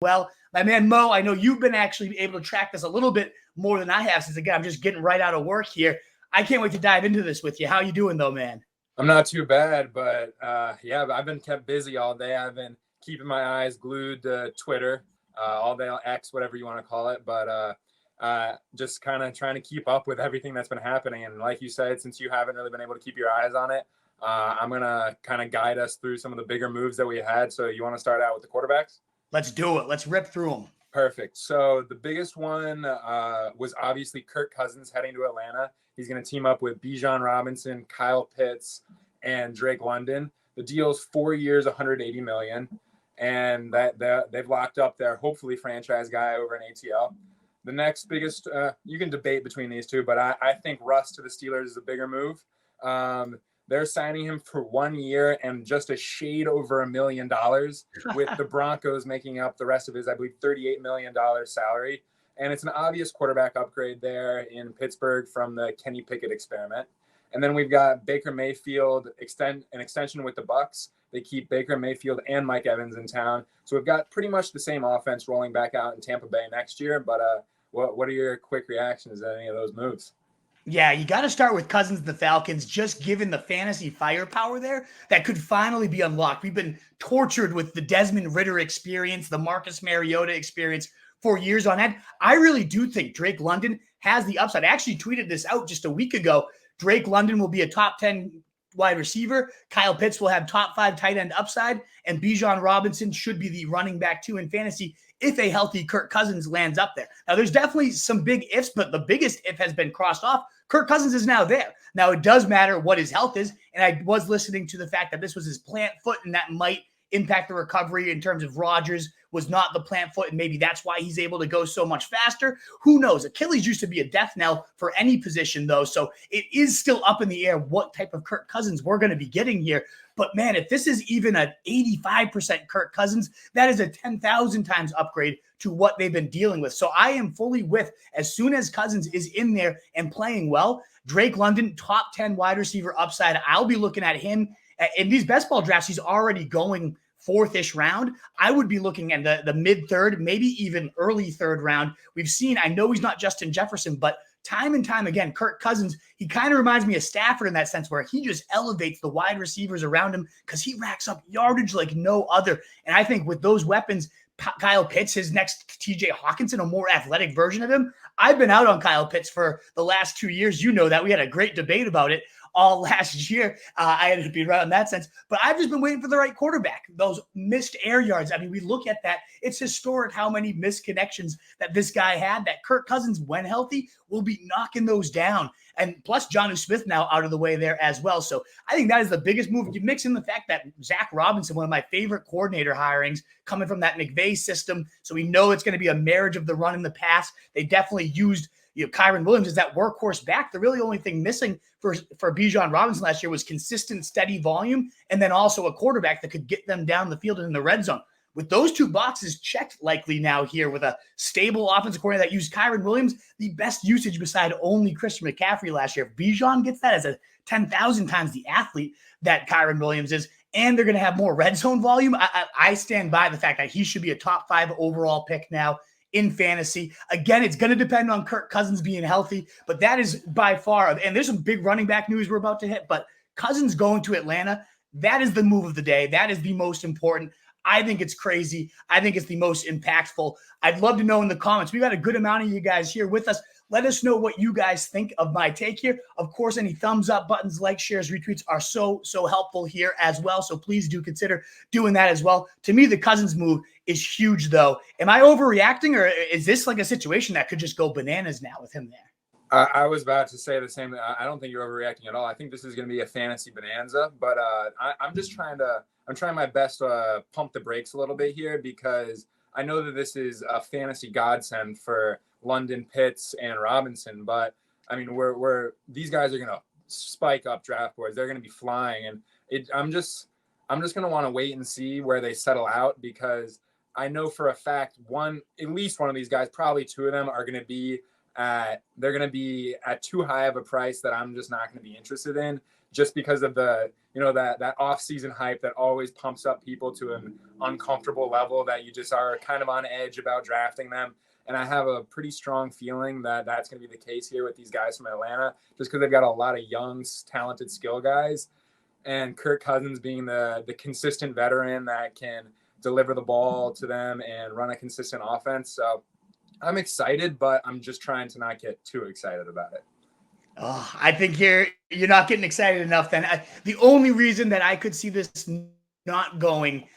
Well, my man Mo, I know you've been actually able to track this a little bit more than I have since, again, I'm just getting right out of work here. I can't wait to dive into this with you. How you doing, though, man? I'm not too bad, but yeah, I've been kept busy all day. I've been keeping my eyes glued to Twitter, all day, X, whatever you want to call it. But just kind of trying to keep up with everything that's been happening. And like you said, since you haven't really been able to keep your eyes on it, I'm going to kind of guide us through some of the bigger moves that we had. So you want to start out with the quarterbacks? Let's do it. Let's rip through them. Perfect. So the biggest one was obviously Kirk Cousins heading to Atlanta. He's going to team up with Bijan Robinson, Kyle Pitts, and Drake London. The deal's 4 years, $180 million, and they've locked up their hopefully franchise guy over in ATL. The next biggest, you can debate between these two, but I think Russ to the Steelers is a bigger move. They're signing him for 1 year and just a shade over $1 million, with the Broncos making up the rest of his, I believe, $38 million salary. And it's an obvious quarterback upgrade there in Pittsburgh from the Kenny Pickett experiment. And then we've got Baker Mayfield an extension with the Bucs. They keep Baker Mayfield and Mike Evans in town. So we've got pretty much the same offense rolling back out in Tampa Bay next year. But what are your quick reactions to any of those moves? Yeah, you got to start with Cousins and the Falcons, just given the fantasy firepower there that could finally be unlocked. We've been tortured with the Desmond Ridder experience, the Marcus Mariota experience for years on end. I really do think Drake London has the upside. I actually tweeted this out just a week ago. Drake London will be a top 10 wide receiver. Kyle Pitts will have top 5 tight end upside, and Bijan Robinson should be the running back 2 in fantasy if a healthy Kirk Cousins lands up there. Now, there's definitely some big ifs, but the biggest if has been crossed off. Kirk Cousins is now there. Now, it does matter what his health is, and I was listening to the fact that this was his plant foot, and that might impact the recovery in terms of Rodgers was not the plant foot, and maybe that's why he's able to go so much faster. Who knows? Achilles used to be a death knell for any position, though, so it is still up in the air what type of Kirk Cousins we're going to be getting here. But, man, if this is even an 85% Kirk Cousins, that is a 10,000 times upgrade to what they've been dealing with. So I am fully with, as soon as Cousins is in there and playing well, Drake London, top 10 wide receiver upside. I'll be looking at him. In these best ball drafts, he's already going 4th-ish round. I would be looking at the mid-third, maybe even early 3rd round. We've seen, I know he's not Justin Jefferson, but time and time again, Kirk Cousins, he kind of reminds me of Stafford in that sense, where he just elevates the wide receivers around him because he racks up yardage like no other. And I think with those weapons, Kyle Pitts, his next TJ Hawkinson, a more athletic version of him. I've been out on Kyle Pitts for the last 2 years. You know that. We had a great debate about it all last year. I had to be right in that sense. But I've just been waiting for the right quarterback. Those missed air yards. I mean, we look at that. It's historic how many missed connections that this guy had, that Kirk Cousins, when healthy, will be knocking those down. And plus Jonnu Smith now out of the way there as well. So I think that is the biggest move. You mix in the fact that Zach Robinson, one of my favorite coordinator hirings, coming from that McVay system. So we know it's going to be a marriage of the run and the pass. They definitely used Kyron Williams is that workhorse back. The really only thing missing for Bijan Robinson last year was consistent, steady volume, and then also a quarterback that could get them down the field and in the red zone. With those 2 boxes checked likely now here with a stable offensive coordinator that used Kyron Williams, the best usage beside only Christian McCaffrey last year. If Bijan gets that as a 10,000 times the athlete that Kyron Williams is, and they're going to have more red zone volume, I stand by the fact that he should be a top 5 overall pick now in fantasy. Again, it's going to depend on Kirk Cousins being healthy, but that is by far, and there's some big running back news we're about to hit, but Cousins going to Atlanta, that is the move of the day. That is the most important. I think it's crazy. I think it's the most impactful. I'd love to know in the comments. We've got a good amount of you guys here with us. Let us know what you guys think of my take here. Of course, any thumbs up buttons, likes, shares, retweets are so helpful here as well. So please do consider doing that as well. To me, the Cousins move is huge, though. Am I overreacting, or is this like a situation that could just go bananas now with him there? I was about to say the same. I don't think you're overreacting at all. I think this is going to be a fantasy bonanza, but I'm just trying my best to pump the brakes a little bit here, because I know that this is a fantasy godsend for London, Pitts, and Robinson, but I mean, these guys are going to spike up draft boards. They're going to be flying, and I'm just going to want to wait and see where they settle out, because I know for a fact at least one of these guys, probably 2 of them, are going to be at too high of a price that I'm just not going to be interested in. just because of the, that off-season hype that always pumps up people to an uncomfortable level that you just are kind of on edge about drafting them. And I have a pretty strong feeling that that's going to be the case here with these guys from Atlanta, just because they've got a lot of young, talented skill guys. And Kirk Cousins being the consistent veteran that can deliver the ball to them and run a consistent offense. So I'm excited, but I'm just trying to not get too excited about it. Oh, I think you're not getting excited enough then. The only reason that I could see this not going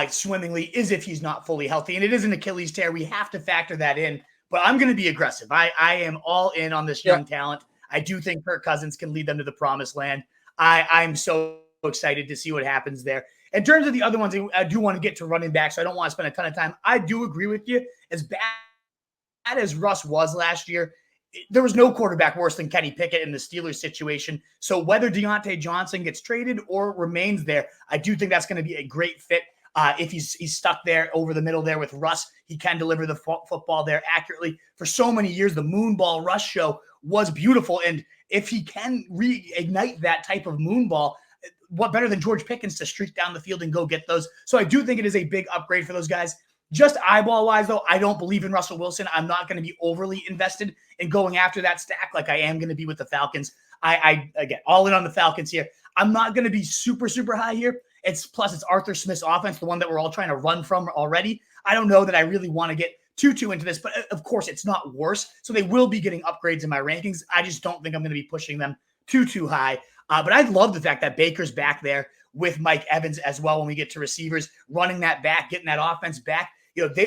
swimmingly is if he's not fully healthy. And it is an Achilles tear. We have to factor that in. But I'm going to be aggressive. I am all in on this young talent. I do think Kirk Cousins can lead them to the promised land. I'm so excited to see what happens there. In terms of the other ones, I do want to get to running back, so I don't want to spend a ton of time. I do agree with you. As bad as Russ was last year, there was no quarterback worse than Kenny Pickett in the Steelers situation. So whether Deontay Johnson gets traded or remains there, I do think that's going to be a great fit. If he's stuck there over the middle there with Russ, he can deliver the football there accurately. For so many years, the Moonball Russ show was beautiful. And if he can reignite that type of moonball, what better than George Pickens to streak down the field and go get those? So I do think it is a big upgrade for those guys. Just eyeball-wise, though, I don't believe in Russell Wilson. I'm not going to be overly invested in going after that stack like I am going to be with the Falcons. I again, all in on the Falcons here. I'm not going to be super, super high here. It's Arthur Smith's offense, the one that we're all trying to run from already. I don't know that I really want to get too into this, but of course it's not worse. So they will be getting upgrades in my rankings. I just don't think I'm going to be pushing them too high. But I love the fact that Baker's back there with Mike Evans as well when we get to receivers, running that back, getting that offense back.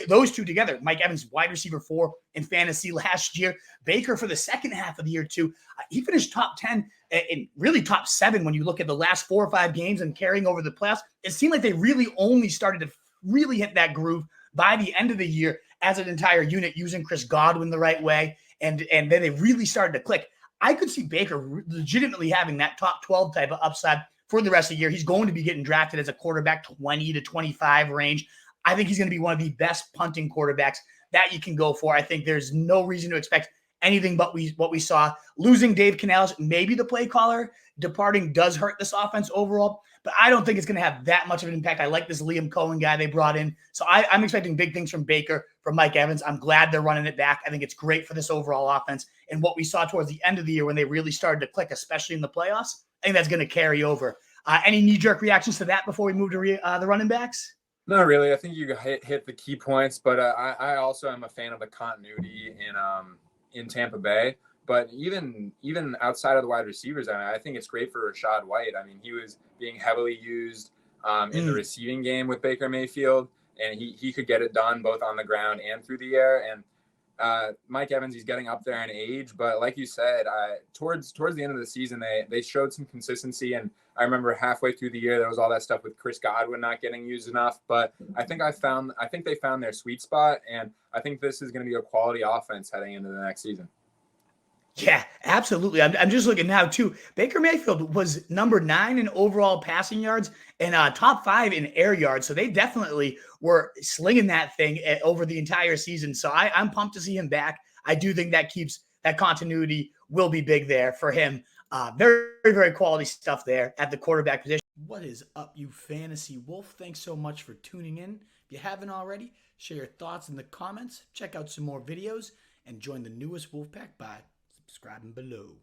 Those two together, Mike Evans, wide receiver 4 in fantasy last year. Baker for the second half of the year, too. He finished top 10 and really top 7 when you look at the last 4 or 5 games and carrying over the playoffs. It seemed like they really only started to really hit that groove by the end of the year as an entire unit, using Chris Godwin the right way. And then they really started to click. I could see Baker legitimately having that top 12 type of upside for the rest of the year. He's going to be getting drafted as a quarterback 20 to 25 range. I think he's going to be one of the best punting quarterbacks that you can go for. I think there's no reason to expect anything but what we saw. Losing Dave Canales, maybe the play caller departing, does hurt this offense overall, but I don't think it's going to have that much of an impact. I like this Liam Cohen guy they brought in. So I'm expecting big things from Baker, from Mike Evans. I'm glad they're running it back. I think it's great for this overall offense. And what we saw towards the end of the year when they really started to click, especially in the playoffs, I think that's going to carry over. Any knee-jerk reactions to that before we move to the running backs? Not really. I think you hit the key points, but I also am a fan of the continuity in Tampa Bay. But even outside of the wide receivers, I think it's great for Rachaad White. I mean, he was being heavily used in the receiving game with Baker Mayfield, and he could get it done both on the ground and through the air. And Mike Evans, he's getting up there in age, but like you said, towards the end of the season, they showed some consistency. And I remember halfway through the year, there was all that stuff with Chris Godwin not getting used enough. But I think they found their sweet spot, and I think this is going to be a quality offense heading into the next season. Yeah, absolutely. I'm just looking now, too. Baker Mayfield was number 9 in overall passing yards and top 5 in air yards. So they definitely were slinging that thing over the entire season. So I'm pumped to see him back. I do think that continuity will be big there for him. Very, very quality stuff there at the quarterback position. What is up, you fantasy wolf? Thanks so much for tuning in. If you haven't already, share your thoughts in the comments. Check out some more videos and join the newest Wolfpack by subscribing below.